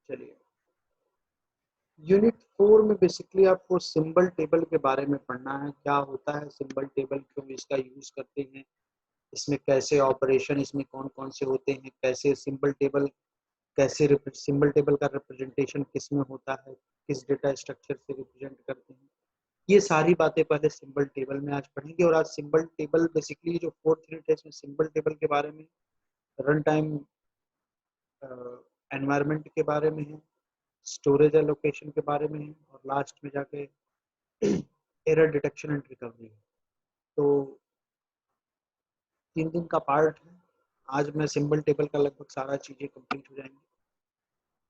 चलिए, यूनिट 4 में बेसिकली आपको सिंबल टेबल के बारे में पढ़ना है। क्या होता है सिंबल टेबल, क्यों इसका यूज करते हैं, इसमें कैसे ऑपरेशन, इसमें कौन कौन से होते हैं, कैसे सिंबल टेबल, कैसे सिंबल टेबल का रिप्रेजेंटेशन किस में होता है, किस डेटा स्ट्रक्चर से रिप्रेजेंट करते हैं, ये सारी बातें पहले सिंबल टेबल में आज पढ़ेंगे। और आज सिंबल टेबल बेसिकली जो 4th यूनिट है इसमें सिंबल टेबल के बारे में, रन टाइम एनवायरनमेंट के बारे में है, स्टोरेज एलोकेशन के बारे में है, और लास्ट में जाके एरर डिटेक्शन एंड रिकवरी है। तो 3 दिन का पार्ट है। आज मैं सिंबल टेबल का लगभग सारा चीज़ें कंप्लीट हो जाएंगी।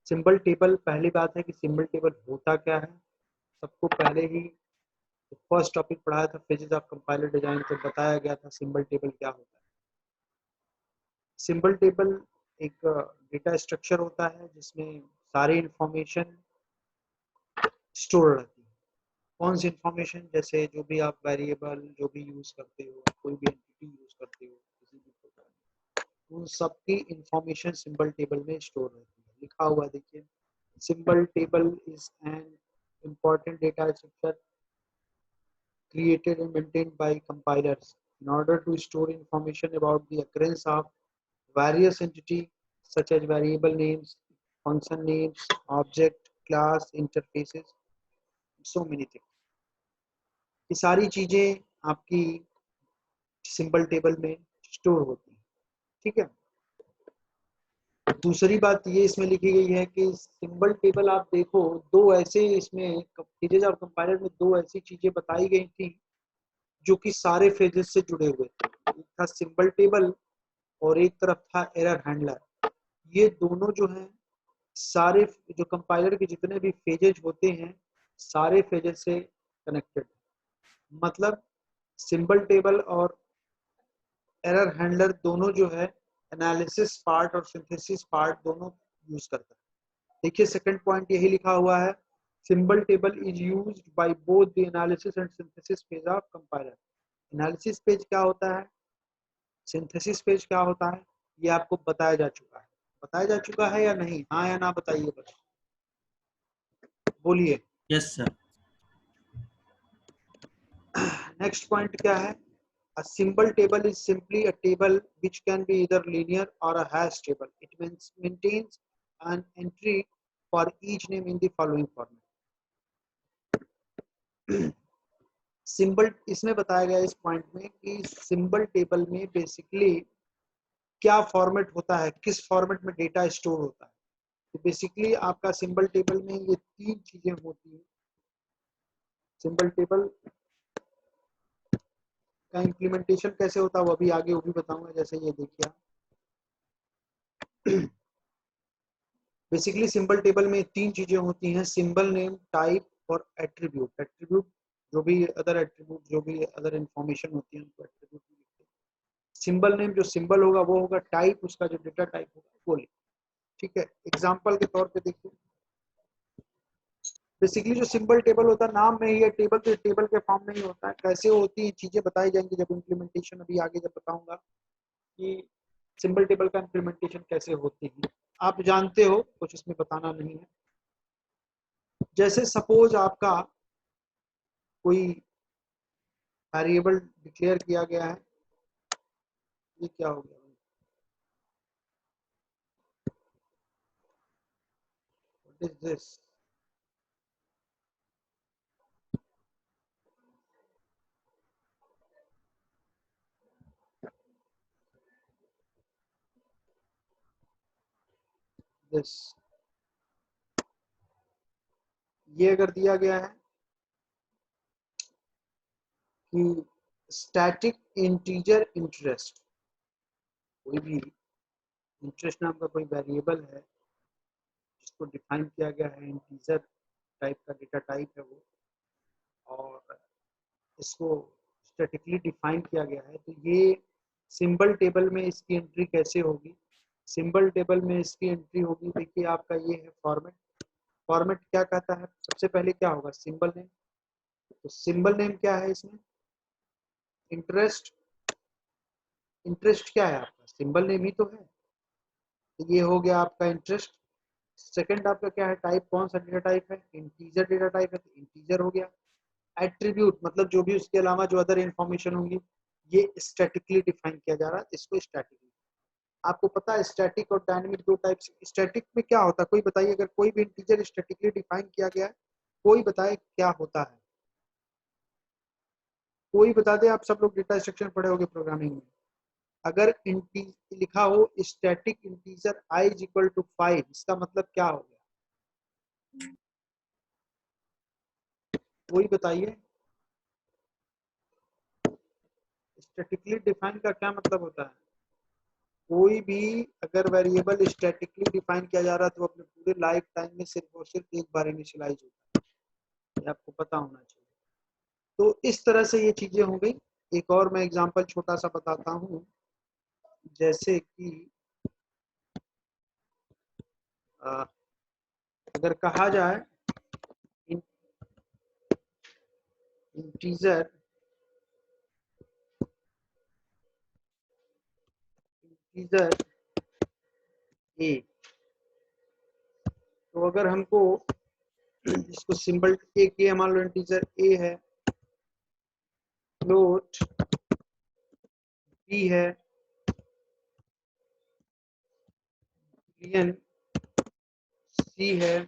सिंबल टेबल, पहली बात है कि सिंबल टेबल होता क्या है। सबको पहले ही फर्स्ट टॉपिक पढ़ाया था फेजेस ऑफ कंपाइलर डिजाइन, तो बताया गया था सिंबल टेबल क्या होता है। सिंबल टेबल एक डेटा स्ट्रक्चर होता है जिसमें सारी इंफॉर्मेशन स्टोर रहती है। कौन सी इंफॉर्मेशन, जैसे जो भी आप वेरिएबल जो भी यूज करते हो, कोई भी एंटिटी यूज करते हो किसी भी प्रोग्राम में, उन सब की इंफॉर्मेशन सिंबल टेबल में स्टोर रहती है। लिखा हुआ देखिए, symbol table is an important data structure created and maintained by compilers in order to store information about the occurrence of various entities such as variable names, function names, object, class, interfaces, so many things. ये सारी चीजें आपकी symbol table में store होती है। ठीक है, दूसरी बात ये इसमें लिखी गई है कि सिंबल टेबल आप देखो, दो ऐसे इसमें फेजेस ऑफ कंपाइलर में दो ऐसी चीजें बताई गई थी जो कि सारे फेजेस से जुड़े हुए थे। एक था सिंबल टेबल और एक तरफ था एरर हैंडलर। ये दोनों जो हैं सारे जो कंपाइलर के जितने भी फेजेज होते हैं सारे फेजेस से कनेक्टेड। मतलब सिंबल टेबल और एरर हैंडलर दोनों जो है एनालिसिस पार्ट और सिंथेसिस पार्ट दोनों यूज करता है। देखिए सेकंड पॉइंट यही लिखा हुआ है, symbol table is used by both the analysis and synthesis phase of compiler. Analysis page क्या होता है, सिंथेसिस पेज क्या होता है, ये आपको बताया जा चुका है। बताया जा चुका है या नहीं, हाँ या ना बताइए, बस बोलिए। Yes sir. नेक्स्ट पॉइंट क्या है, a symbol table is simply a table which can be either linear or a hash table. It maintains an entry for each name in the following format. Symbol, इसमें बताया गया इस point में कि symbol table में basically क्या format होता है, किस फॉर्मेट में डेटा स्टोर होता है। तो बेसिकली आपका सिंबल टेबल में ये 3 चीजें होती हैं। सिंबल टेबल का इम्प्लीमेंटेशन कैसे होता है वो अभी आगे वो भी बताऊंगा। जैसे ये देखिए आप, बेसिकली सिंबल टेबल में 3 चीजें होती हैं, सिंबल नेम, टाइप और एट्रीब्यूट। एट्रीब्यूट जो भी अदर एट्रीब्यूट जो भी अदर इंफॉर्मेशन होती है उनको एट्रीब्यूट लिखते हैं। सिंबल नेम जो सिंबल होगा वो होगा, टाइप उसका जो डेटा टाइप होगा वो लिखते हैं। ठीक है, एग्जांपल के तौर पे देखिए, बेसिकली जो सिंबल टेबल होता है नाम में ही है टेबल, तो टेबल के फॉर्म में ही होता है। कैसे होती है चीजें बताई जाएंगी जब इम्प्लीमेंटेशन, अभी आगे जब बताऊंगा कि सिंबल टेबल का इम्प्लीमेंटेशन कैसे होती है। आप जानते हो, कुछ इसमें बताना नहीं है। जैसे सपोज आपका कोई वेरिएबल डिक्लेयर किया गया है, ये क्या हो गया, व्हाट इज दिस, दिस, ये अगर दिया गया है कि स्टैटिक इंटीजर इंटरेस्ट, कोई भी इंटरेस्ट नाम का कोई वेरिएबल है जिसको डिफाइन किया गया है, इंटीजर टाइप का डेटा टाइप है वो, और इसको स्टैटिकली डिफाइन किया गया है, तो ये सिंबल टेबल में इसकी एंट्री कैसे होगी। सिंबल टेबल में इसकी एंट्री होगी, देखिए आपका ये है फॉर्मेट। फॉर्मेट क्या कहता है, सबसे पहले क्या होगा, सिंबल नेम। तो सिंबल नेम क्या है इसमें, इंटरेस्ट। इंटरेस्ट क्या है आपका, सिंबल नेम ही तो है, तो ये हो गया आपका इंटरेस्ट। सेकंड आपका क्या है, टाइप कौन सा डेटा टाइप है, इंटीजर डेटा टाइप है, तो इंटीजर हो गया। एट्रीब्यूट मतलब जो भी उसके अलावा जो अदर इंफॉर्मेशन होंगी, ये स्टैटिकली डिफाइन किया जा रहा है, इसको स्टैटिकली। आपको पता है स्टैटिक और डायनेमिक दो टाइप्स। स्टैटिक में क्या होता है, कोई बताइए, अगर कोई भी इंटीजर स्टैटिकली डिफाइन किया गया है, कोई बताए क्या होता है, कोई बता दे। आप सब लोग डेटा स्ट्रक्चर पढ़े होंगे प्रोग्रामिंग में। अगर लिखा हो static integer i is equal to 5, इसका मतलब क्या हो गया, कोई बताइए। स्टैटिकली डिफाइन का क्या मतलब होता है, कोई भी अगर वेरिएबल स्टैटिकली डिफाइन किया जा रहा है तो अपने पूरे लाइफ टाइम में सिर्फ और सिर्फ एक बार इनिशियलाइज होता है, ये आपको पता होना चाहिए। तो इस तरह से ये चीजें हो गई। एक और मैं एग्जांपल छोटा सा बताता हूँ, जैसे कि अगर कहा जाए इंटीजर इंटीजर ए, तो अगर हमको इसको सिंबल ए के, मान लो इंटीजर ए है, फ्लोट बी है, boolean सी है,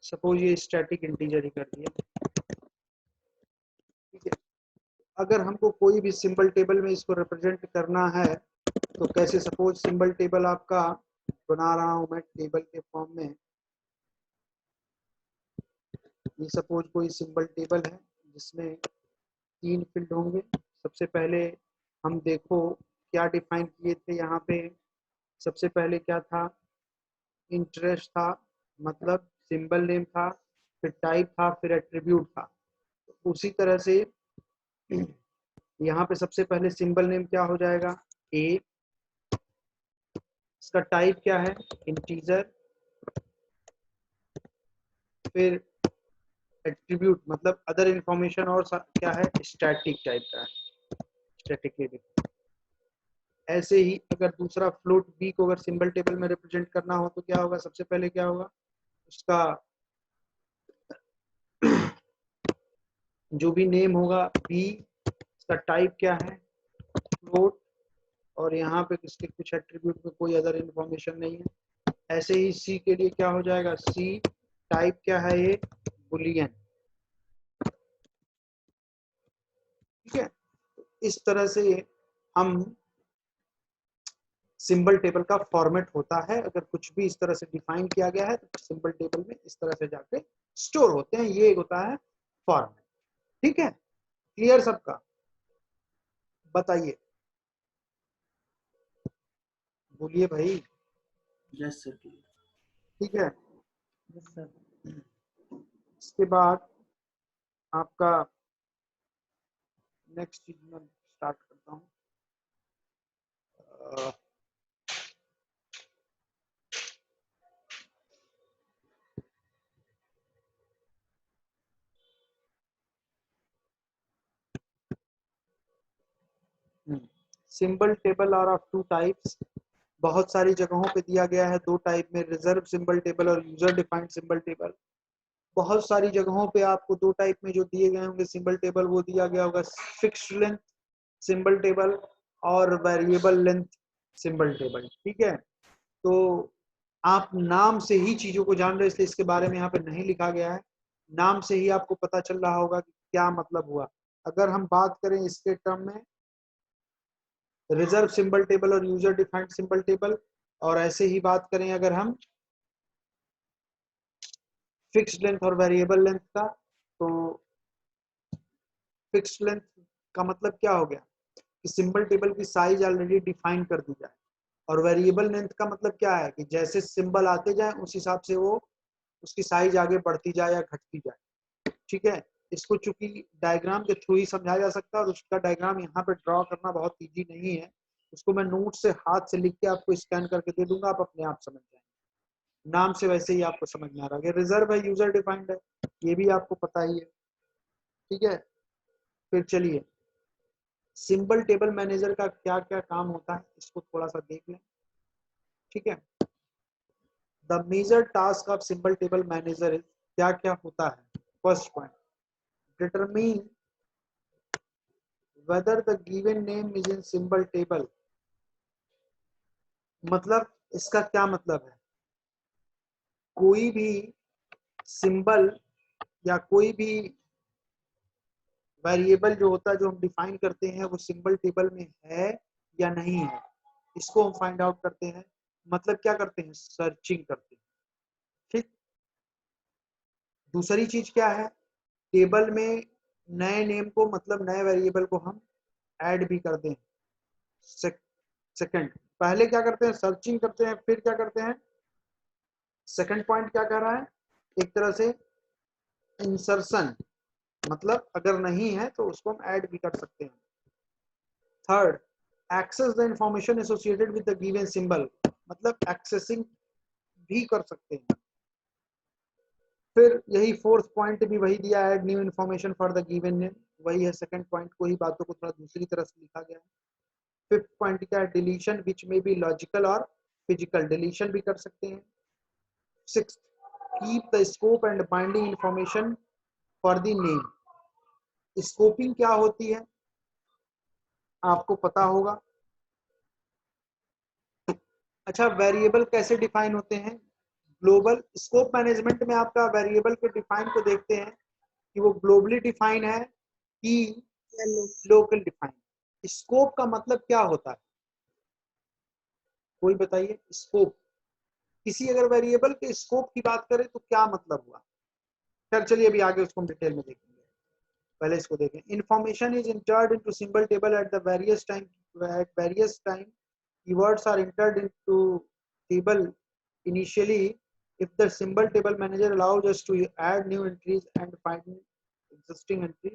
सपोज ये स्टैटिक इंटीजर ही कर दिया, ठीक है। अगर हमको कोई भी सिंबल टेबल में इसको रिप्रेजेंट करना है, तो कैसे, सपोज सिंबल टेबल आपका बना रहा हूं मैं टेबल के फॉर्म में। ये सपोज कोई सिंबल टेबल है जिसमें 3 फील्ड होंगे। सबसे पहले हम देखो क्या डिफाइन किए थे यहाँ पे। सबसे पहले क्या था, इंटरेस्ट था, मतलब सिंबल नेम था, फिर टाइप था, फिर एट्रीब्यूट था। तो उसी तरह से यहाँ पे सबसे पहले सिंबल नेम क्या हो जाएगा, ए, इसका टाइप क्या है, इंटीजर, फिर एट्रीब्यूट मतलब अदर इंफॉर्मेशन, और क्या है, स्टैटिक टाइप का है, स्टैटिक। ऐसे ही अगर दूसरा फ्लोट बी को अगर सिंबल टेबल में रिप्रेजेंट करना हो तो क्या होगा, सबसे पहले क्या होगा, उसका जो भी नेम होगा बी, इसका टाइप क्या है, फ्लोट, और यहाँ पे इसके कुछ एट्रीब्यूट में कोई अदर इंफॉर्मेशन नहीं है। ऐसे ही सी के लिए क्या हो जाएगा, सी टाइप क्या है, ये बुलियन, ठीक है। इस तरह से हम सिंबल टेबल का फॉर्मेट होता है। अगर कुछ भी इस तरह से डिफाइन किया गया है तो सिंबल टेबल में इस तरह से जाके स्टोर होते हैं, ये होता है फॉर्मेट, ठीक है। क्लियर सबका, बताइए, बोलिए भाई। Yes sir. ठीक है, यस सर। इसके बाद आपका नेक्स्ट चीज में स्टार्ट करता हूँ। Symbol table are of two types, बहुत सारी जगहों पे दिया गया है दो टाइप में, रिजर्व सिंबल टेबल और यूजर डिफाइंड सिंबल टेबल। बहुत सारी जगहों पे आपको दो टाइप में जो दिए गए होंगे सिंबल टेबल, वो दिया गया होगा फिक्स्ड लेंथ सिंबल टेबल और वेरिएबल लेंथ सिंबल टेबल, ठीक है। तो आप नाम से ही चीजों को जान रहे, इसलिए इसके बारे में यहाँ पे नहीं लिखा गया है। नाम से ही आपको पता चल रहा होगा कि क्या मतलब हुआ। अगर हम बात करें इसके टर्म में, रिजर्व सिंबल टेबल और यूजर डिफाइंड सिंबल टेबल, और ऐसे ही बात करें अगर हम फिक्स्ड लेंथ और वेरिएबल लेंथ का, तो फिक्स्ड लेंथ का मतलब क्या हो गया कि सिंबल टेबल की साइज ऑलरेडी डिफाइन कर दी जाए, और वेरिएबल लेंथ का मतलब क्या है कि जैसे सिंबल आते जाए उस हिसाब से वो उसकी साइज आगे बढ़ती जाए या घटती जाए, ठीक है। इसको चूंकि डायग्राम के थ्रू ही समझाया जा सकता है, और उसका डायग्राम यहाँ पे ड्रॉ करना बहुत इजी नहीं है। उसको मैं नोट से हाथ से लिख के आपको स्कैन करके दे दूंगा, आप अपने आप समझ जाएंगे। नाम से वैसे ही आपको समझ में आ रहा है, रिजर्व है, यूजर डिफाइंड है, ये भी आपको पता ही है, ठीक है। फिर चलिए, सिंबल टेबल मैनेजर का क्या क्या काम होता है इसको थोड़ा सा देख लें, ठीक है। The major task of symbol table manager is, क्या क्या होता है? First point, determine whether the given name is in symbol table। मतलब इसका क्या मतलब है? कोई भी सिंबल या कोई भी वेरिएबल जो होता है, जो हम डिफाइन करते हैं, वो सिंबल टेबल में है या नहीं है, इसको हम फाइंड आउट करते हैं। मतलब क्या करते हैं? सर्चिंग करते हैं। ठीक। दूसरी चीज क्या है? टेबल में नए नेम को, मतलब नए वेरिएबल को हम ऐड भी करते हैं। सेकंड, पहले क्या करते हैं? सर्चिंग करते हैं, फिर क्या करते हैं? सेकंड पॉइंट क्या कह रहा है? एक तरह से इंसर्शन, मतलब अगर नहीं है तो उसको हम ऐड भी कर सकते हैं। Third, access the information associated with the given symbol, मतलब एक्सेसिंग भी कर सकते हैं। फिर यही फोर्थ पॉइंट भी वही दिया, add new information for the given name, वही है सेकंड पॉइंट को ही, बातों को थोड़ा दूसरी तरह से लिखा गया है। फिफ्थ पॉइंट क्या है? डिलीशन विच में बी लॉजिकल और फिजिकल, डिलीशन भी कर सकते हैं। Sixth, keep the scope and binding information for the name. Scoping क्या होती है आपको पता होगा। अच्छा, वेरिएबल कैसे डिफाइन होते हैं? ग्लोबल स्कोप मैनेजमेंट में आपका वेरिएबल के डिफाइन को देखते हैं कि वो ग्लोबली डिफाइन है कि लोकल डिफाइन। स्कोप का मतलब क्या होता है? कोई बताइए। स्कोप, किसी अगर वेरिएबल के स्कोप की बात करें तो क्या मतलब हुआ? खैर चलिए अभी आगे उसको हम डिटेल में देखेंगे, पहले इसको देखें। Information is entered into symbol table at the various time keywords are entered into table initially if the symbol table manager allows us to add new entries and find existing entry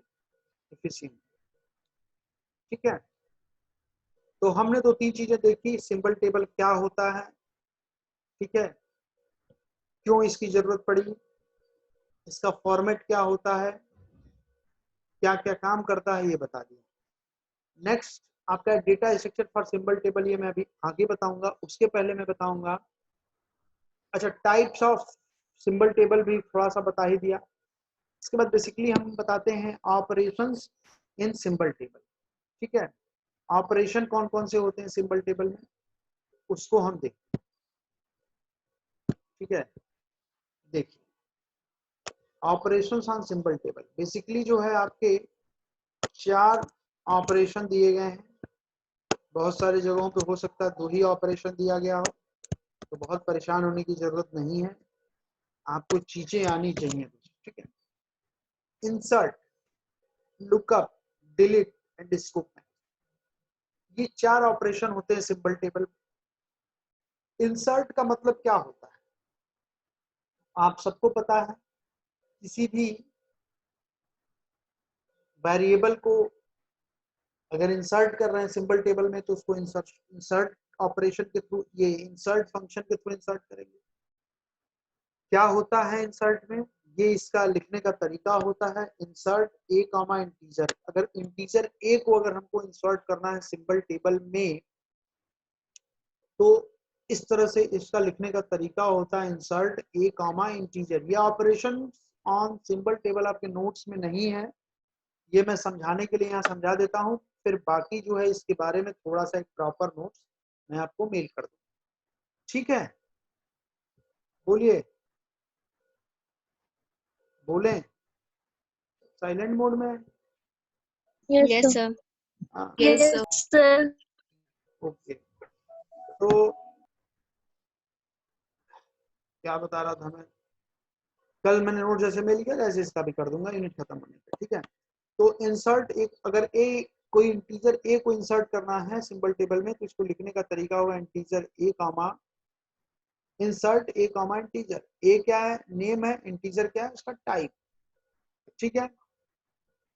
efficiently। ठीक है, तो हमने दो तीन चीजें देखी। Symbol table क्या होता है, ठीक है, क्यों इसकी जरूरत पड़ी, इसका फॉर्मेट क्या होता है, क्या क्या काम करता है, ये बता दिया। नेक्स्ट आपका data structure for symbol table, ये मैं अभी आगे बताऊंगा। उसके पहले मैं बताऊंगा, अच्छा, टाइप्स ऑफ सिंबल टेबल भी थोड़ा सा बता ही दिया। इसके बाद बेसिकली हम बताते हैं ऑपरेशंस इन सिंबल टेबल। ठीक है, ऑपरेशन कौन कौन से होते हैं सिंबल टेबल में, उसको हम देखते हैं। ठीक है, देखिए operations on symbol table, basically जो है आपके 4 ऑपरेशन दिए गए हैं। बहुत सारी जगहों पे हो सकता है 2 ही ऑपरेशन दिया गया हो, तो बहुत परेशान होने की जरूरत नहीं है, आपको चीजें आनी चाहिए। ठीक है, insert, lookup, delete and scope, ये 4 ऑपरेशन होते हैं सिंबल टेबल। इंसर्ट का मतलब क्या होता है आप सबको पता है। किसी भी वेरिएबल को अगर इंसर्ट कर रहे हैं सिंबल टेबल में तो उसको इंसर्ट ऑपरेशन के थ्रू, ये इंसर्ट फंक्शन के थ्रू इंसर्ट करेंगे। क्या होता है इंसर्ट में, ये इसका लिखने का तरीका होता है। इंसर्ट ए कॉमा इंटीजर, अगर इंटीजर ए को अगर हमको इंसर्ट करना है सिंबल टेबल में तो इस तरह से इसका लिखने का तरीका होता है, इंसर्ट ए कॉमा इंटीजर। ये ऑपरेशन ऑन सिंबल टेबल आपके नोट्स में नहीं है, ये मैं समझाने के लिए यहाँ समझा देता हूँ, फिर बाकी जो है इसके बारे में थोड़ा सा एक प्रॉपर नोट्स मैं आपको मेल कर दूँ। ठीक है, बोलिए, बोलें, साइलेंट मोड में। Yes, sir. हाँ, Yes, sir. ओके। तो क्या बता रहा था मैं, कल मैंने नोट जैसे मेल किया जैसे इसका भी कर दूंगा यूनिट खत्म होने पे। ठीक है, तो इंसर्ट एक, अगर ए कोई इंटीजर ए को इंसर्ट करना है सिंबल टेबल में तो इसको लिखने का तरीका होगा integer a comma insert A comma integer. ए क्या है, नेम है, इंटीजर क्या है, उसका टाइप। ठीक है,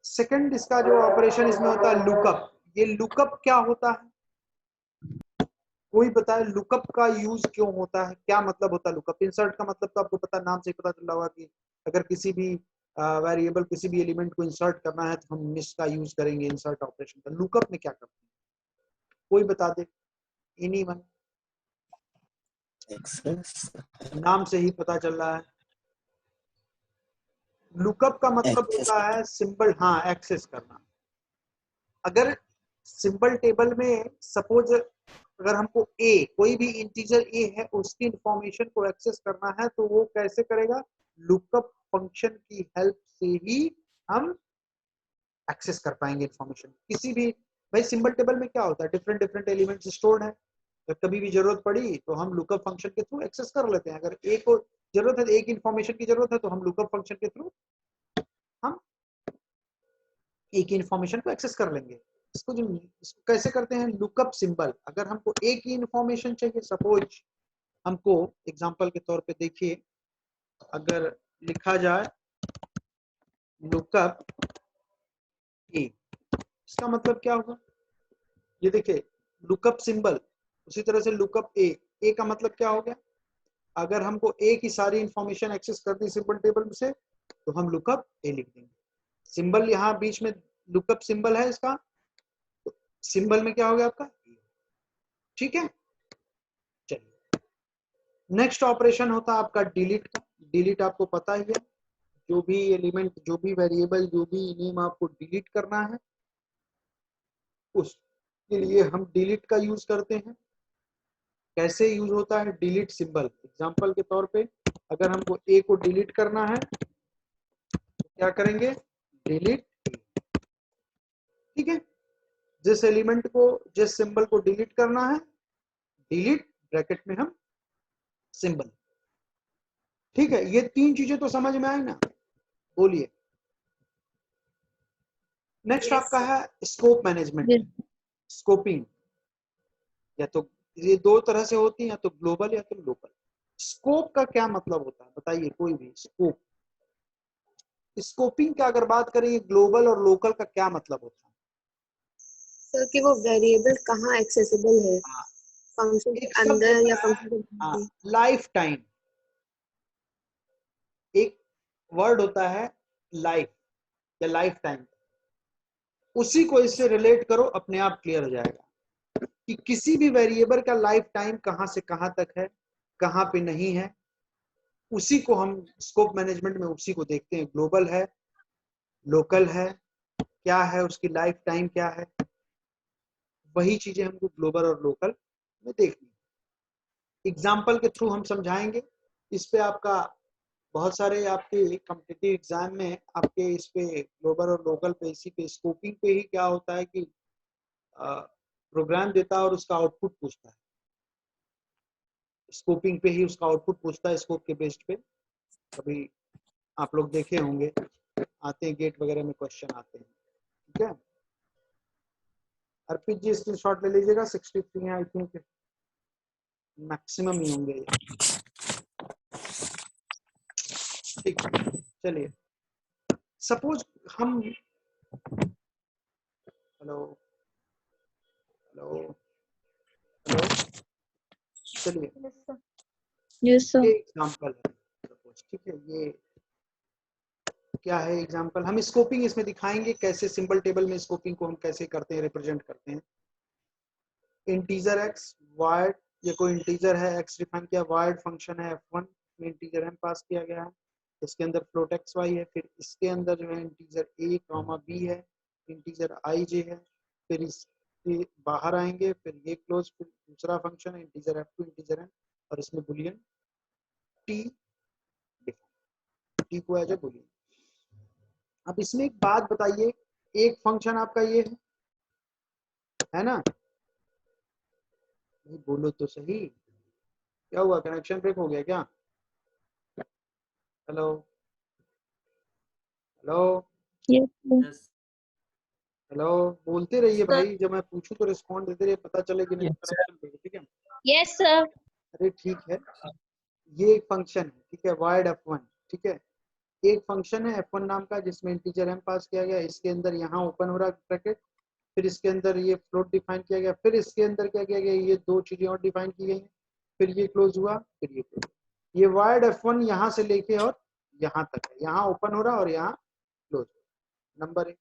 सेकंड इसका जो ऑपरेशन इसमें होता है लुकअप। ये लुकअप क्या होता है, कोई बताए लुकअप का यूज क्यों होता है, क्या मतलब होता है लुकअप। इंसर्ट का मतलब तो आपको पता, नाम से पता चला होगा कि अगर किसी भी वेरिएबल किसी भी एलिमेंट को इंसर्ट करना है तो हम इसका यूज करेंगे इंसर्ट ऑपरेशन का। लुकअप में क्या करते हैं, कोई बता दे, एनीवन। एक्सेस नाम से ही पता चल रहा है। लुकअप का मतलब एक्सेस होता है सिंबल, हाँ, एक्सेस करना। अगर सिंबल टेबल में सपोज अगर हमको ए, कोई भी इंटीजर ए है, उसकी इंफॉर्मेशन को एक्सेस करना है तो वो कैसे करेगा? लुकअप फंक्शन की हेल्प से ही हम एक्सेस कर पाएंगे इंफॉर्मेशन किसी भी। भाई सिंबल टेबल में क्या होता है, डिफरेंट डिफरेंट एलिमेंट्स स्टोर्ड है, जब कभी भी जरूरत पड़ी तो हम लुकअप फंक्शन के थ्रू एक्सेस कर लेते हैं। अगर ए को जरूरत है, एक इंफॉर्मेशन की जरूरत है, तो हम लुकअप फंक्शन के थ्रू हम एक इंफॉर्मेशन को एक्सेस कर लेंगे। इसको कैसे करते हैं? Lookup symbol. अगर हमको एक ही इंफॉर्मेशन चाहिए, सपोज हमको एग्जांपल के तौर पे देखिए, अगर लिखा जाए लुकअप ए, इसका मतलब क्या होगा? ये देखिए लुकअप सिंबल, उसी तरह से लुकअप ए का मतलब क्या हो गया? अगर हमको ए की सारी इंफॉर्मेशन एक्सेस करनी सिंबल टेबल से तो हम लुकअप ए लिख देंगे। सिंबल यहाँ बीच में लुकअप सिंबल है, इसका तो सिंबल में क्या हो गया आपका? ठीक है। चलिए नेक्स्ट ऑपरेशन होता है आपका डिलीट का। डिलीट आपको पता ही है, जो भी एलिमेंट, जो भी वेरिएबल, जो भी नेम आपको डिलीट करना है उसके लिए हम डिलीट का यूज करते हैं। कैसे यूज होता है डिलीट सिंबल? एग्जांपल के तौर पे अगर हमको ए को डिलीट करना है तो क्या करेंगे? डिलीट ए। ठीक है, जिस एलिमेंट को, जिस सिंबल को डिलीट करना है, डिलीट ब्रैकेट में हम सिंबल। ठीक है, ये तीन चीजें तो समझ में आई ना? बोलिए। नेक्स्ट Yes, आपका sir. है स्कोप मैनेजमेंट, Yes. स्कोपिंग। या तो ये दो तरह से होती है, या तो ग्लोबल या तो लोकल। स्कोप का क्या मतलब होता है बताइए कोई भी? स्कोप, स्कोपिंग का अगर बात करें, ग्लोबल और लोकल का क्या मतलब होता है? सर कि वो वेरिएबल कहाँ एक्सेसिबल है, हाँ, फंक्शन के एक शब्द अंदर या होता है, फंक्शन के हाँ, बाहर। Life time. एक वर्ड होता है लाइफ या लाइफ टाइम, उसी को इससे रिलेट करो, अपने आप क्लियर हो जाएगा कि किसी भी वेरिएबल का लाइफ टाइम कहां से कहां तक है, कहां पे नहीं है। उसी को हम स्कोप मैनेजमेंट में उसी को देखते हैं। ग्लोबल है, लोकल है, क्या है उसकी लाइफ टाइम क्या है, वही चीजें हमको ग्लोबल और लोकल में देखनी। एग्जाम्पल के थ्रू हम समझाएंगे। इस पे आपका बहुत सारे आपके कॉम्पिटिटिव एग्जाम में आपके इस पे ग्लोबल और लोकल पे, इसी पे स्कोपिंग पे ही क्या होता है कि प्रोग्राम देता है और उसका आउटपुट पूछता है। स्कोपिंग पे ही उसका आउटपुट पूछता है, स्कोप के बेस्ड पे। कभी आप लोग देखे होंगे, आते हैं गेट वगैरह में क्वेश्चन आते हैं। ठीक है, अर्पित जी स्क्रीनशॉट ले लीजिएगा। 63 है आई थिंक, मैक्सिमम ही होंगे। ठीक, चलिए सपोज हम, हेलो हेलो हेलो, चलिए Yes, sir. ये एग्जांपल है सपोज। ठीक है, ये क्या है एग्जांपल? हम स्कोपिंग इसमें दिखाएंगे कैसे सिंबल टेबल में स्कोपिंग को हम कैसे करते हैं, रिप्रेजेंट करते हैं। इंटीजर एक्स वाइड, ये कोई इंटीजर है, एक्स डिफाइन किया, वाइड फंक्शन है f1 में इंटीजर m पास किया गया है, इसके अंदर फ्लोट एक्स वाई है, फिर इसके अंदर जो है इंटीजर a कॉमा b है, इंटीजर i j है, फिर इसके बाहर आएंगे, फिर ये क्लोज, फिर दूसरा फंक्शन है इंटीजर f2 इंटीजर m, और इसमें बुलियन t डिफाइन, t को एज ए बुलियन। अब इसमें एक बात बताइए, एक फंक्शन आपका ये है ना? ये बोलो तो सही, क्या हुआ? कनेक्शन ब्रेक हो गया क्या? Hello hello Yes, sir. Yes hello, बोलते रहिए Sir. भाई, जब मैं पूछूं तो रिस्पॉन्ड देते रहिए, पता चले कि नहीं Yes, sir. Connection break. ठीक है, Yes, sir. अरे ठीक है, ये एक फंक्शन है, ठीक है, वाइड f1। ठीक है, एक फंक्शन है f1 नाम का जिसमें इंटीजर m पास किया गया, इसके अंदर यहाँ ओपन हो रहा है ब्रैकेट, फिर इसके अंदर ये फ्लोट डिफाइन किया गया, फिर इसके अंदर क्या किया गया, ये दो चीजें और डिफाइन की गई हैं, फिर ये क्लोज हुआ, फिर ये क्लोज। ये वाइड f1 यहाँ से लेके और यहाँ तक है, यहाँ ओपन हो रहा और यहाँ क्लोज। नंबर एक।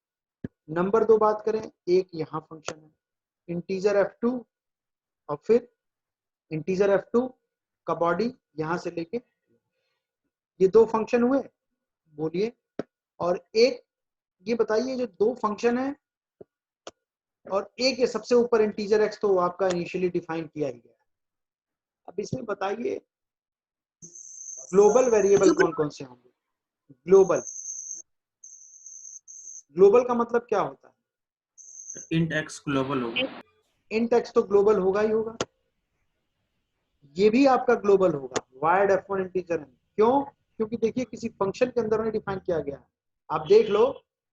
नंबर दो बात करें, एक यहाँ फंक्शन है इंटीजर f2, और फिर इंटीजर f2 का बॉडी यहां से लेके, ये दो फंक्शन हुए, बोलिए। और एक ये बताइए जो दो फंक्शन है और एक ये सबसे ऊपर इंटीजर एक्स तो आपका इनिशियली डिफाइन किया ही गया। अब इसमें बताइए ग्लोबल वेरिएबल कौन कौन से होंगे। ग्लोबल, ग्लोबल का मतलब क्या होता है? इंट एक्स ग्लोबल होगा। इंट एक्स तो ग्लोबल होगा ही होगा, ये भी आपका ग्लोबल होगा, वायर्ड F1 इंटीजर है। क्यों? क्योंकि देखिए किसी फंक्शन के अंदर नहीं डिफाइन किया गया है। आप देख लो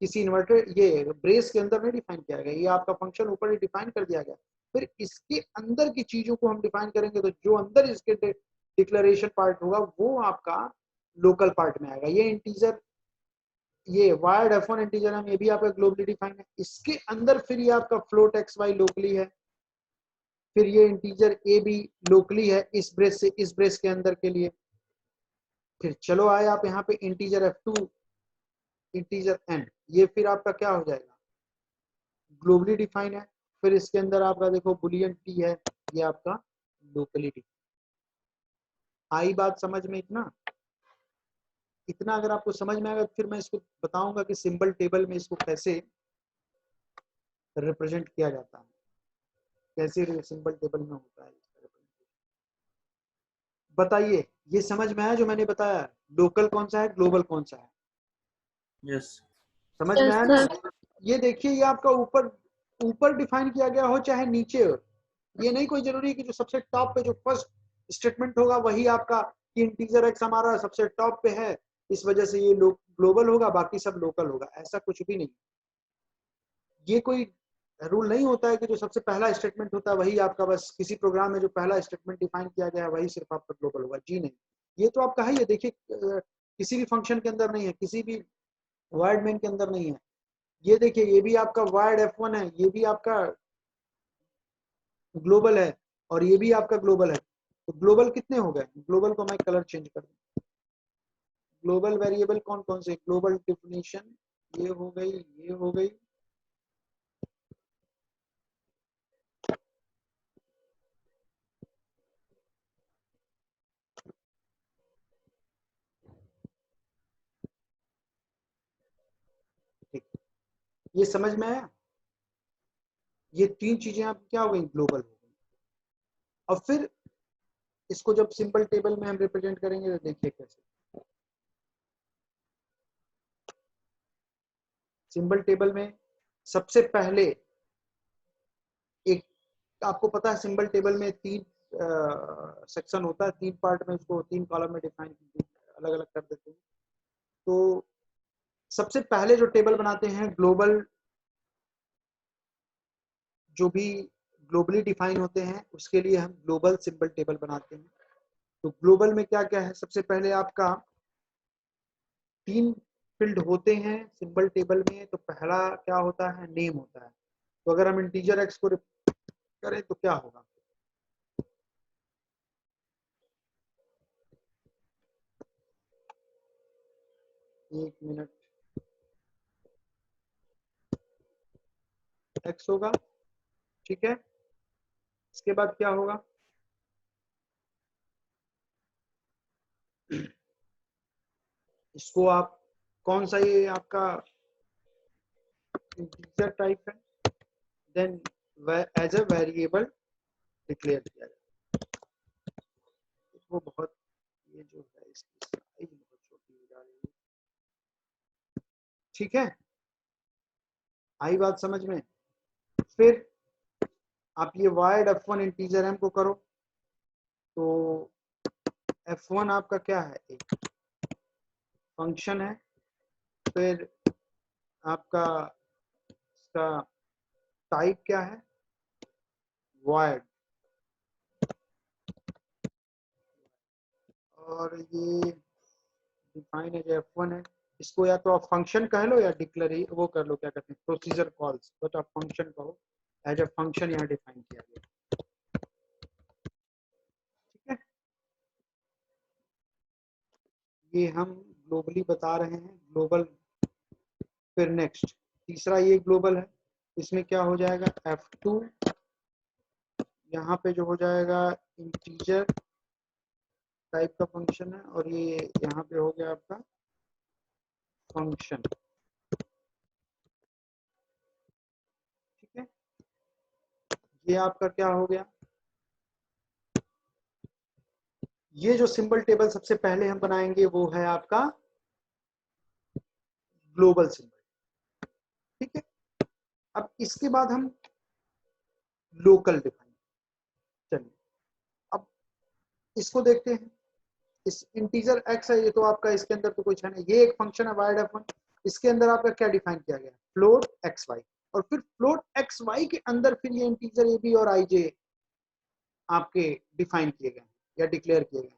किसी इन्वर्टेड ये ब्रेस के अंदर नहीं डिफाइन किया गया, ये आपका फंक्शन ऊपर ही डिफाइन कर दिया गया। फिर इसके अंदर की चीजों को हम डिफाइन करेंगे तो जो अंदर इसके डिक्लेरेशन पार्ट होगा वो आपका लोकल पार्ट में आएगा। ये इंटीजर, ये वायर्ड F1 इंटीजर है, ये भी आपका ग्लोबली डिफाइन है। इसके अंदर फिर ये आपका फ्लोट एक्स वाई लोकली है, फिर ये इंटीजर ए भी लोकली है इस ब्रेस से इस ब्रेस के अंदर के लिए। फिर चलो आए आप यहाँ पे इंटीजर F2 इंटीजर n, ये फिर आपका क्या हो जाएगा, ग्लोबली डिफाइन है। फिर इसके अंदर आपका देखो बुलियन टी है, ये आपका लोकली डिफाइन। आई बात समझ में? इतना इतना अगर आपको समझ में आएगा फिर मैं इसको बताऊंगा कि सिंबल टेबल में इसको कैसे रिप्रेजेंट किया जाता है, कैसे सिंबल टेबल में होता है। बताइए ये समझ में आया जो मैंने बताया, लोकल कौन सा है ग्लोबल कौन सा है? यस समझ में आया ना? ये देखिए ये आपका ऊपर ऊपर डिफाइन किया गया हो चाहे नीचे हो, ये नहीं कोई जरूरी कि जो सबसे टॉप पे जो फर्स्ट स्टेटमेंट होगा वही आपका, कि इंटीजर एक्स हमारा सबसे टॉप पे है इस वजह से ये ग्लोबल होगा बाकी सब लोकल होगा, ऐसा कुछ भी नहीं। ये कोई रूल नहीं होता है कि जो सबसे पहला स्टेटमेंट होता है वही आपका, बस किसी प्रोग्राम में जो पहला स्टेटमेंट डिफाइन किया गया है वही सिर्फ आपका ग्लोबल होगा। जी नहीं, ये तो आपका है। ये देखिए किसी भी फंक्शन के अंदर नहीं है, किसी भी वायर्ड मेन के अंदर नहीं है। ये देखिए ये भी आपका वायर्ड F1 है, ये भी आपका ग्लोबल है और ये भी आपका ग्लोबल है। तो ग्लोबल कितने हो गए? ग्लोबल को मैं कलर चेंज कर दूं। ग्लोबल वेरिएबल कौन कौन से? ग्लोबल डेफिनेशन ये हो गई, ये हो गई, ठीक। ये समझ में आया? ये तीन चीजें आप क्या हो गई, ग्लोबल हो गई। और फिर इसको जब सिंपल टेबल में हम रिप्रेजेंट करेंगे तो देखिए कैसे। सिंबल टेबल में सबसे पहले एक, आपको पता है सिंबल टेबल में तीन सेक्शन होता है, तीन पार्ट में उसको तीन कॉलम में डिफाइन अलग अलग कर देते हैं। तो सबसे पहले जो टेबल बनाते हैं ग्लोबल, जो भी ग्लोबली डिफाइन होते हैं उसके लिए हम ग्लोबल सिंबल टेबल बनाते हैं। तो ग्लोबल में क्या क्या है? सबसे पहले आपका तीन फील्ड होते हैं सिंबल टेबल में। तो पहला क्या होता है? नेम होता है। तो अगर हम इंटीजर एक्स को करें तो क्या होगा? एक मिनट, एक्स होगा, ठीक है। इसके बाद क्या होगा? इसको आप कौन सा, ये आपका इंटीजर टाइप है, then as a variable declare किया जाए। वो बहुत, ये जो है इसकी साइज बहुत छोटी हो जा रही है, ठीक है। आई बात समझ में? फिर आप ये वायर्ड F1 इंटीजर एम को करो तो F1 आपका क्या है? एक फंक्शन है। फिर आपका इसका टाइप क्या है? वायर्ड। और ये डिफाइन एज F1 है। इसको या तो आप फंक्शन कह लो या डिक्लेयर वो कर लो, क्या कहते हैं, प्रोसीजर कॉल्स, बट आप फंक्शन कहो, एज अ फंक्शन यहाँ डिफाइन किया गया, ठीक है। ये हम ग्लोबली बता रहे हैं, ग्लोबल। फिर नेक्स्ट तीसरा ये ग्लोबल है, इसमें क्या हो जाएगा? F2 यहाँ पे जो हो जाएगा इंटीजर टाइप का फंक्शन है और ये यहाँ पे हो गया आपका फंक्शन। ठीक है, ये आपका क्या हो गया, ये जो सिंबल टेबल सबसे पहले हम बनाएंगे वो है आपका ग्लोबल सिंबल। ठीक है, अब इसके बाद हम लोकल डिफाइन, चलिए अब इसको देखते हैं। इस इंटीजर x है, ये तो आपका इसके अंदर तो कुछ है नहीं, ये एक फंक्शन है y-f1, इसके अंदर आपका क्या डिफाइन किया गया, फ्लोट xy, और फिर फ्लोट xy के अंदर फिर ये इंटीजर ab और ij आपके डिफाइन किए गए या डिक्लेयर किए गए।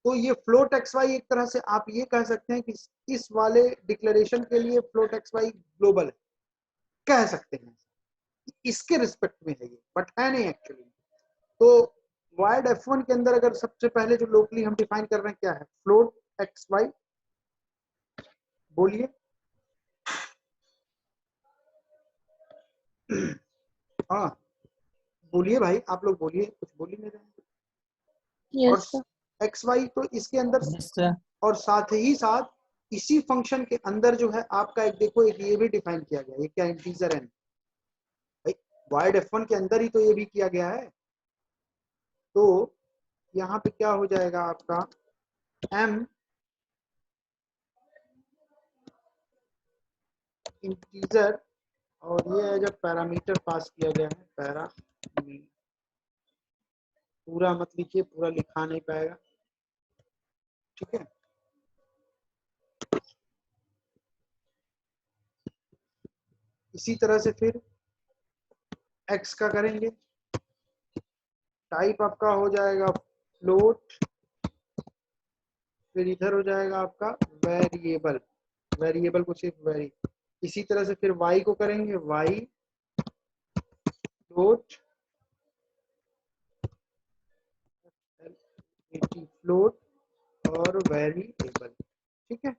तो ये फ्लोट xy एक तरह से आप ये कह सकते हैं कि इस वाले डिक्लेरेशन के लिए फ्लोट xy ग्लोबल है, कह सकते हैं, इसके रिस्पेक्ट में है ये, बट है नहीं एक्चुअली। तो वाइड f1 के अंदर अगर सबसे पहले जो लोकली हम डिफाइन कर रहे हैं क्या है, फ्लोट xy, बोलिए हाँ बोलिए भाई, आप लोग बोलिए, कुछ बोल ही नहीं रहे। और xy तो इसके अंदर, और साथ ही साथ इसी फंक्शन के अंदर जो है आपका एक देखो, एक ये भी डिफाइन किया गया, ये क्या इंटीजर n, वाइड f1 के अंदर ही तो ये भी किया गया है। तो यहाँ पे क्या हो जाएगा आपका m इंटीजर, और ये है जब पैरामीटर पास किया गया है, पैरामीटर, पूरा मत लिखिए, पूरा लिखा नहीं पाएगा, ठीक है। इसी तरह से फिर x का करेंगे, टाइप आपका हो जाएगा फ्लोट, फिर इधर हो जाएगा आपका वेरिएबल, वेरिएबल को सिर्फ वेरी। इसी तरह से फिर y को करेंगे, y फ्लोट, फ्लोट और वेरिएबल, ठीक है।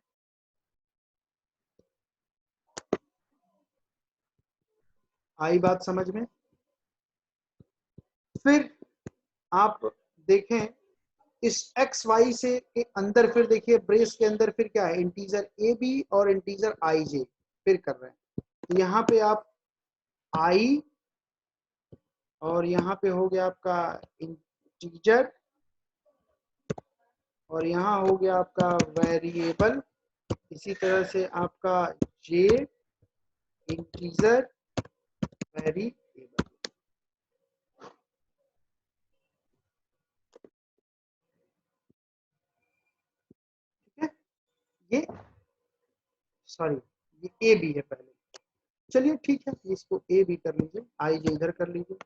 आई बात समझ में। फिर आप देखें इस एक्स वाई से के अंदर, फिर देखिए ब्रेस के अंदर फिर क्या है, इंटीजर ए बी और इंटीजर आई जे फिर कर रहे हैं। तो यहाँ पे आप आई, और यहाँ पे हो गया आपका इंटीजर, और यहाँ हो गया आपका वेरिएबल, इसी तरह से आपका जे इंटीजर वेरिएबल, ठीक है। ये सॉरी, ये ए बी है पहले, चलिए ठीक है, इसको ए बी कर लीजिए, आई जे इधर कर लीजिए,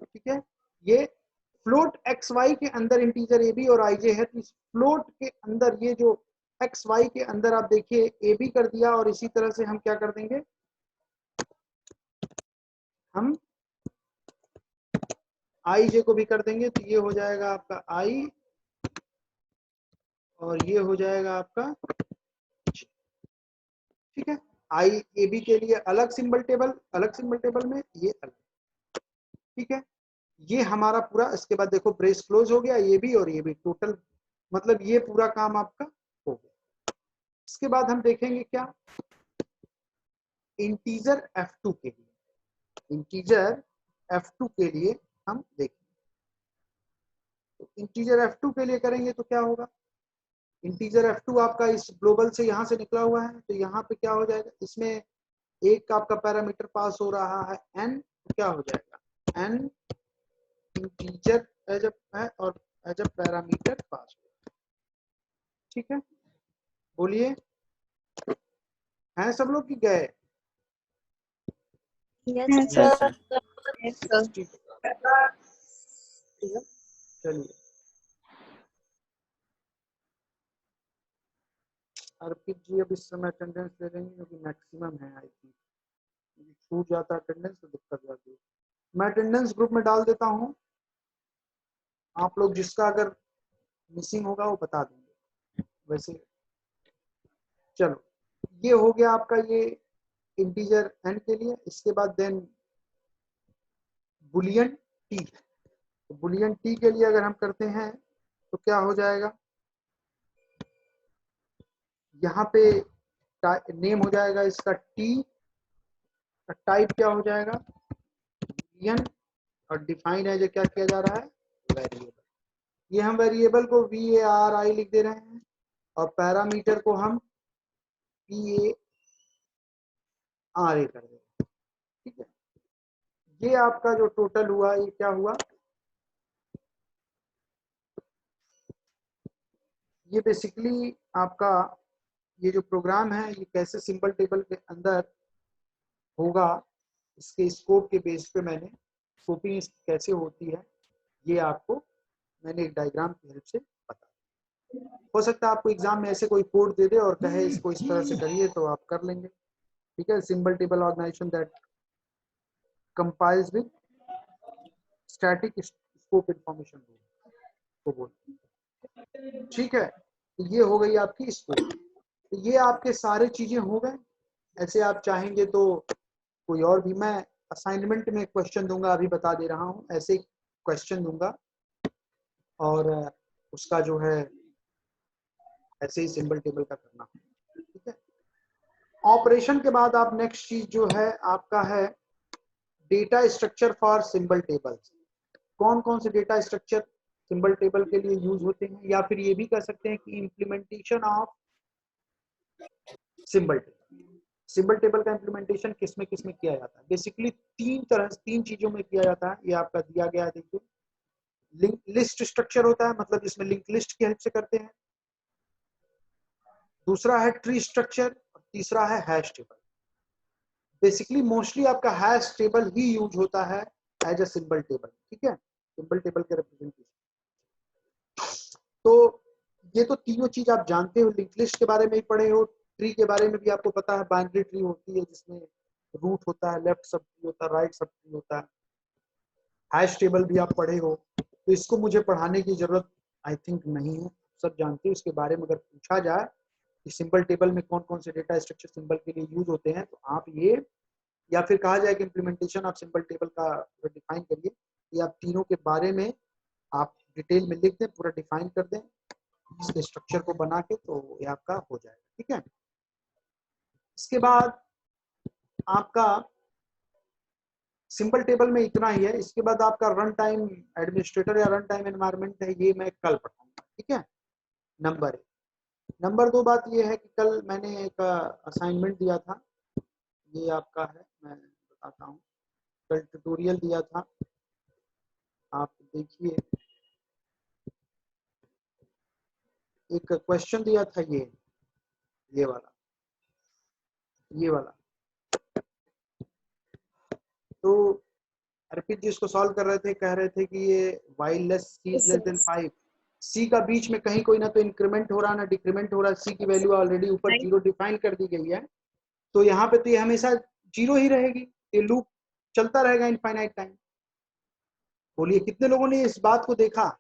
ठीक है। ये फ्लोट एक्स वाई के अंदर इंटीजर ए बी और आई जे है, तो इस फ्लोट के अंदर ये जो एक्स वाई के अंदर आप देखिए ए बी कर दिया, और इसी तरह से हम क्या कर देंगे, हम आई जे को भी कर देंगे। तो ये हो जाएगा आपका आई, और ये हो जाएगा आपका, ठीक है। आई ए बी के लिए अलग सिंबल टेबल, अलग सिंबल टेबल में ये अलग, ठीक है। ये हमारा पूरा, इसके बाद देखो ब्रेस क्लोज हो गया, ये भी और ये भी, टोटल मतलब ये पूरा काम आपका हो गया। इसके बाद हम देखेंगे क्या, इंटीजर f2 के लिए, इंटीजर f2 के लिए हम देखेंगे। तो इंटीजर f2 के लिए करेंगे तो क्या होगा, इंटीजर f2 आपका इस ग्लोबल से यहाँ से निकला हुआ है, तो यहाँ पे क्या हो जाएगा, इसमें एक आपका पैरामीटर पास हो रहा है n, तो क्या हो जाएगा n इंटीजर एज अ है और एज अ पैरामीटर पास हो, ठीक है। बोलिए, हैं सब लोग की गए, yes yes sir. Sir. Yes sir. ठीक है, चलिए। अर्पित जी अब इस समय अटेंडेंस ले लेंगे, क्योंकि मैक्सिमम है, आई थिंक छूट जाता है अटेंडेंस तो दिक्कत जाती है। मैं अटेंडेंस ग्रुप में डाल देता हूँ, आप लोग जिसका अगर मिसिंग होगा वो बता देंगे। वैसे चलो, ये हो गया आपका ये इंटीजर n के लिए। इसके बाद देन बुलियन टी। तो बुलियन टी के लिए अगर हम करते हैं तो क्या हो जाएगा, यहाँ पे नेम हो जाएगा इसका टी, टाइप क्या हो जाएगा बुलियन, और डिफाइन है जो क्या किया जा रहा है वेरिएबल। ये हम वेरिएबल को VARI लिख दे रहे हैं और पैरामीटर को हम PARA कर दे रहे हैं। ठीक है, ये आपका जो टोटल हुआ ये क्या हुआ, ये बेसिकली आपका ये जो प्रोग्राम है ये कैसे सिंपल टेबल के अंदर होगा, इसके स्कोप के बेस पे मैंने स्कोपिंग कैसे होती है ये आपको मैंने एक डायग्राम की हेल्प से बताया। हो सकता है आपको एग्जाम में ऐसे कोई कोड दे दे और कहे इसको इस तरह से करिए तो आप कर लेंगे। ठीक है, symbol table organisation that compiles with static scope information को बोलते हैं। ठीक है, तो ये हो गई आपकी स्कोप। तो ये आपके सारे चीजें हो गए। ऐसे आप चाहेंगे तो कोई और भी, मैं असाइनमेंट में क्वेश्चन दूंगा, अभी बता दे रहा हूँ, ऐसे क्वेश्चन दूंगा और उसका जो है ऐसे ही सिंबल टेबल का करना। ठीक है, ऑपरेशन के बाद आप नेक्स्ट चीज जो है आपका है data structure for symbol tables. कौन कौन से डेटा स्ट्रक्चर सिंबल टेबल के लिए यूज होते हैं, या फिर ये भी कह सकते हैं कि implementation of symbol table. Symbol table का इम्प्लीमेंटेशन किस में किया जाता है, बेसिकली तीन चीजों में किया जाता है। ये आपका दिया गया है, देखिए लिंक लिस्ट स्ट्रक्चर होता है, मतलब इसमें लिंक लिस्ट की हेल्प से करते हैं। दूसरा है ट्री स्ट्रक्चर और तीसरा है हैश टेबल। बेसिकली मोस्टली आपका हैश टेबल ही यूज होता है एज अ सिंबल टेबल। ठीक है, सिंबल टेबल के रिप्रेजेंटेशन। तो ये तो तीनों चीज आप जानते हो, लिंक लिस्ट के बारे में ही पढ़े हो, ट्री के बारे में भी आपको पता है, बाइनरी ट्री होती है जिसमें रूट होता है, लेफ्ट सब ट्री होता है, राइट सब ट्री होता है। हैश टेबल भी आप पढ़े हो, तो इसको मुझे पढ़ाने की जरूरत आई थिंक नहीं है, सब जानते हो इसके बारे में। अगर पूछा जाए कि सिंबल टेबल में कौन कौन से डेटा स्ट्रक्चर सिंबल के लिए यूज होते हैं, तो आप ये, या फिर कहा जाए कि इम्प्लीमेंटेशन ऑफ सिंबल टेबल का डिफाइन करिए, ये आप तीनों के बारे में आप डिटेल में लिख दें, पूरा डिफाइन कर दें इसके स्ट्रक्चर को बना के, तो ये आपका हो जाएगा। ठीक है, इसके बाद आपका सिंपल टेबल में इतना ही है। इसके बाद आपका रन टाइम एडमिनिस्ट्रेटर या रन टाइम एनवायरनमेंट है, ये मैं कल पढ़ाऊंगा। ठीक है, नंबर 1। नंबर 2 बात ये है कि कल मैंने एक असाइनमेंट दिया था, ये आपका है, मैं बताता हूँ, कल ट्यूटोरियल दिया था, आप देखिए एक क्वेश्चन दिया था, ये वाला। तो अर्पित जी इसको सॉल्व कर रहे थे, कह रहे थे कि ये while less C is less than 5, C का बीच में कहीं कोई ना तो इंक्रीमेंट हो रहा ना डिक्रीमेंट हो रहा, सी की वैल्यू ऑलरेडी ऊपर 0 डिफाइन कर दी गई है, तो यहाँ पे तो ये हमेशा 0 ही रहेगी, ये लूप चलता रहेगा इनफाइनाइट टाइम। बोलिए कितने लोगों ने इस बात को देखा?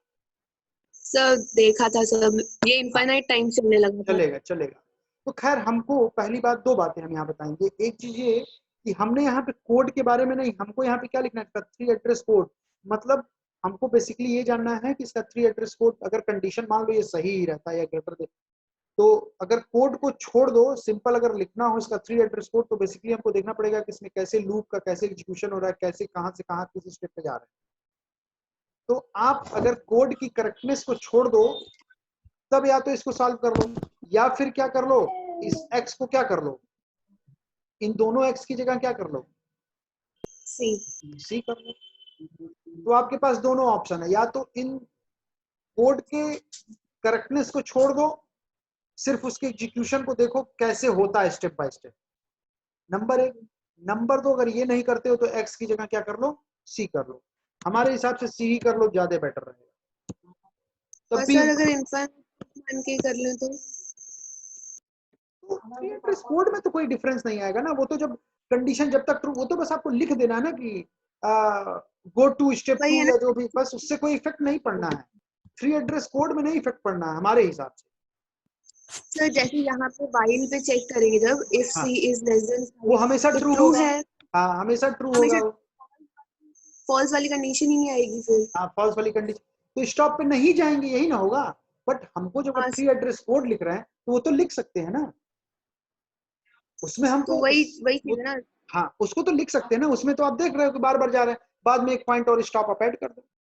सर देखा था सर, ये इनफाइनाइट टाइम चलने लगा था। चलेगा। तो खैर हमको पहली बात, 2 बातें हम यहाँ बताएंगे। एक चीज ये कि हमने यहाँ पे कोड के बारे में नहीं, हमको यहाँ पे क्या लिखना है, 3 एड्रेस कोड, मतलब हमको बेसिकली ये जानना है कि इसका 3 एड्रेस कोड, अगर कंडीशन मान लो ये सही ही रहता है या ग्रेटर देन, तो अगर कोड को छोड़ दो, सिंपल अगर लिखना हो इसका 3 एड्रेस कोड, तो बेसिकली हमको देखना पड़ेगा कि इसमें कैसे लूप का कैसे एग्जीक्यूशन हो रहा है, कैसे कहाँ से कहाँ किस स्टेप पे जा रहे हैं। तो आप अगर कोड की करेक्टनेस को छोड़ दो, तब या तो इसको सॉल्व कर लो, या फिर क्या कर लो, इस x को क्या कर लो, इन दोनों x की जगह क्या कर लो, सी कर लो। तो आपके पास दोनों ऑप्शन है, या तो इन कोड के करेक्टनेस को छोड़ दो, सिर्फ उसके एग्जीक्यूशन को देखो कैसे होता है step by step, number 1। Number 2, अगर ये नहीं करते हो तो x की जगह क्या कर लो, सी कर लो। हमारे हिसाब से सी ही कर लो, ज्यादा बेटर रहेगा। और सर अगर इनफाइनाइट मान के कर लें तो एड्रेस कोड में तो कोई डिफरेंस नहीं आएगा ना, वो तो जब कंडीशन जब तक ट्रू, वो तो बस आपको लिख देना है ना कि गो टू स्टेप 2 या जो भी, बस उससे कोई इफेक्ट नहीं पड़ना है, 3 एड्रेस कोड में नहीं इफेक्ट पड़ना है हमारे हिसाब से। सर जैसे यहाँ पे वाइल पे चेक करेंगे जब if C is less than वो हमेशा ट्रू होगा, है, हाँ हमेशा ट्रू होगा। फॉल्स वाली कंडीशन ही नहीं आएगी फिर। हाँ फॉल्स वाली कंडीशन, तो स्टॉप पे नहीं जाएंगे, यही ना होगा। बट हमको जब हाँ फ्री एड्रेस कोड लिख रहे हैं तो वो तो लिख सकते हैं ना, उसमें हमको तो वही वही वो, चीज है ना। हाँ उसको तो लिख सकते हैं ना, उसमें तो आप देख रहे हो कि बार बार जा रहे हैं, बाद में एक पॉइंट और स्टॉप आप ऐड कर दो।